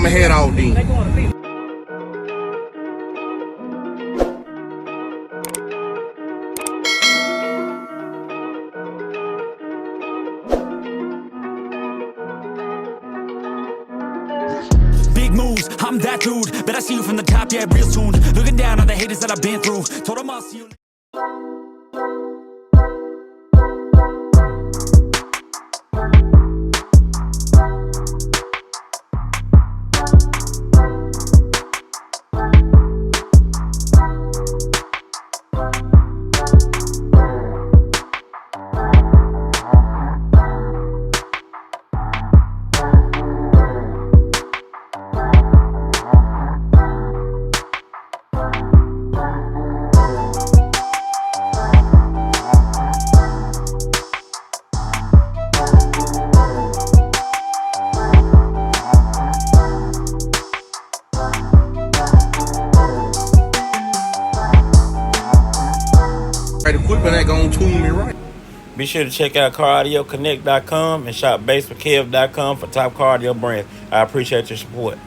I'ma head out then. Big moves, I'm that dude. Bet I see you from the top, yeah, real soon. Looking down on the haters that I've been through. Told them I'll see you. Right, equipment ain't gonna tune me right. Be sure to check out CarAudioConnect.com and shop BASSWITHKEV.com for top car audio brands. I appreciate your support.